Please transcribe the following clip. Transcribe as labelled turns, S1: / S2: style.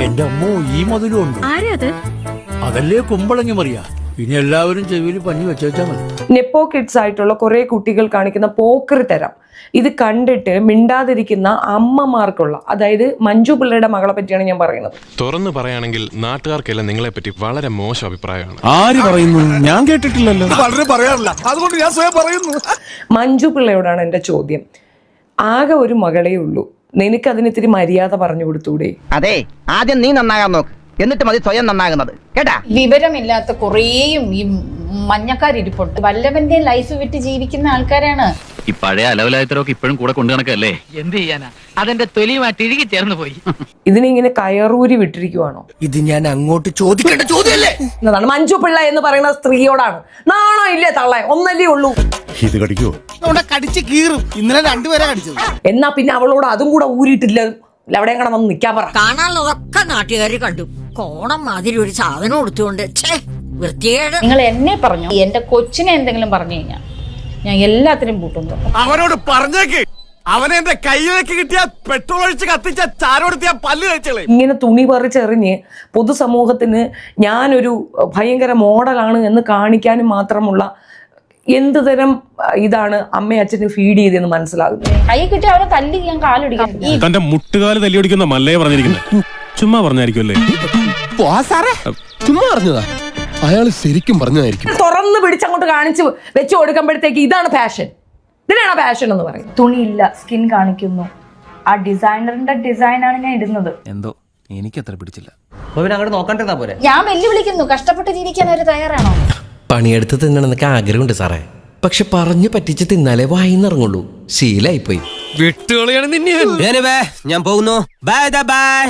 S1: എന്റെ അമ്മോ ഈ മധുരം ഉണ്ട്. അതല്ലേ കുമ്പളങ്ങി മറിയ. ഇനി എല്ലാവരും ചെവിയിൽ പഞ്ഞി വെച്ചാൽ മതി.
S2: നെപ്പോ കിഡ്സ് ആയിട്ടുള്ള കുറെ കുട്ടികൾ കാണിക്കുന്ന പോക്കറി തരം ഇത് കണ്ടിട്ട് മിണ്ടാതിരിക്കുന്ന അമ്മമാർക്കുള്ള, അതായത് മഞ്ജു പിള്ളയുടെ മകളെ പറ്റിയാണ് ഞാൻ പറയുന്നത്.
S3: തുറന്നു പറയുകയാണെങ്കിൽ നാട്ടുകാർക്കെല്ലാം നിങ്ങളെ പറ്റി വളരെ മോശം അഭിപ്രായമാണ്.
S4: ആര് പറയുന്നു? ഞാൻ കേട്ടിട്ടില്ലല്ലോ.
S5: വളരെ പറയാറില്ല, അതുകൊണ്ട് ഞാൻ സ്വയം പറയുന്നു.
S2: മഞ്ജു പിള്ളയോടാണ് എൻ്റെ ചോദ്യം. ആകെ ഒരു മകളേ ഉള്ളൂ, നിനക്ക് അതിനിത്തിരി മര്യാദ പറഞ്ഞു കൊടുത്തൂടെ?
S6: അതെ, ആദ്യം നീ നന്നാകാൻ നോക്ക്, എന്നിട്ട് മതി സ്വയം നന്നാകുന്നത്, കേട്ടാ.
S7: വിവരമില്ലാത്ത കുറേയും ഈ മഞ്ഞക്കാരിരിപ്പുണ്ട്. വല്ലവന്റെ ലൈഫ് വിറ്റ് ജീവിക്കുന്ന ആൾക്കാരാണ്.
S8: ഈ പഴയ അലവലായത്തരൊക്കെ ഇപ്പോഴും കൂടെ കൊണ്ടു നടക്കല്ലേ?
S9: എന്ത് ചെയ്യാനാ, അതെന്റെ തൊലിയുമായിട്ട് ഇഴുകി ചേർന്ന് പോയി.
S2: ഇതിനിങ്ങനെ കയറൂരി വിട്ടിരിക്കുവാണോ?
S5: ഇത് ഞാൻ അങ്ങോട്ട് ചോദിക്കേണ്ട ചോദ്യമല്ലേ
S2: എന്നതാണ്. മഞ്ജു പിള്ള എന്ന് പറയുന്ന സ്ത്രീയോടാണ് നാണോ ഇല്ലേ തള്ളേ? ഒന്നല്ലേ ഉള്ളൂ.
S5: ഇത് കടിക്കോ? കടിച്ച് കീറും. ഇന്നലെ രണ്ടുപേരെ കടിച്ചത്.
S2: എന്നാ പിന്നെ അവളോട് അതും കൂടെ ഊരിയിട്ടില്ല, അവിടെ എങ്ങനെ വന്ന് നിക്കാൻ പറ.
S10: കാണാനുള്ളതൊക്കെ നാട്ടുകാര് കണ്ടു. കോണം മാതിരി ഒരു സാധനം കൊടുത്തുകൊണ്ട് വൃത്തികേട്.
S7: നിങ്ങൾ എന്നെ പറഞ്ഞു, എന്റെ കൊച്ചിനെ എന്തെങ്കിലും പറഞ്ഞു കഴിഞ്ഞാൽ ഞാൻ എല്ലാത്തിനും പൂട്ടുന്നു.
S5: അവനോട് പറഞ്ഞേക്ക്, അവനെ എന്റെ കയ്യിലേക്ക് കിട്ടിയ പെട്രോൾ ഒഴിച്ച് കത്തിച്ച ചാരോടുത്തിയ പല്ല് കഴിച്ചളെ.
S2: ഇങ്ങനെ തുണി പറിച്ചെറിഞ്ഞ് പൊതുസമൂഹത്തിന് ഞാനൊരു ഭയങ്കര മോഡലാണ് എന്ന് കാണിക്കാനും മാത്രമുള്ള എന്ത് തരം ഇതാണ് അമ്മയും അച്ഛനും ഫീഡ് ചെയ്തെന്ന് മനസ്സിലാകുന്നത്.
S7: കൈ കിട്ടി അവനെ തല്ലി ഞാൻ കാലൊടിക്കാം.
S4: തന്റെ മുട്ടുകാല് തല്ലിയൊടിക്കുന്ന മല്ലയെ പറഞ്ഞിരിക്കുന്നത് ചുമ്മാ പറഞ്ഞായിരിക്കുമല്ലേ?
S5: ചുമ്മാ പറഞ്ഞതാ, അയാൾ ശരിക്കും പറഞ്ഞതായിരിക്കും.
S2: തുറന്ന് പിടിച്ചങ്ങോട്ട് കാണിച്ച് വെച്ച് കൊടുക്കുമ്പോഴത്തേക്ക് ഇതാണ് ഫാഷൻ. ഇതിനാണ് ഫാഷൻ എന്ന് പറയുന്നത്.
S7: തുണിയില്ല, സ്കിൻ കാണിക്കുന്നു. ആ ഡിസൈനറിന്റെ ഡിസൈനാണ് ഞാൻ ഇടുന്നത്.
S4: എന്തോ എനിക്കത്ര പിടിച്ചില്ല.
S6: അങ്ങോട്ട് നോക്കണ്ടിരുന്നാ പോരെ.
S7: ഞാൻ വെല്ലുവിളിക്കുന്നു. കഷ്ടപ്പെട്ട് ജീവിക്കാൻ അവർ തയ്യാറാണോ?
S11: പണിയെടുത്ത് തിന്നണമെന്നൊക്കെ ആഗ്രഹമുണ്ട് സാറേ, പക്ഷെ പറഞ്ഞു പറ്റിച്ച് തിന്നാലേ വായിന്നിറങ്ങുള്ളൂ. ശീലായിപ്പോയി.
S4: വിട്ടുകളിയാണ് നിന്നെ.
S6: ഞാൻ പോകുന്നു. Bye bye.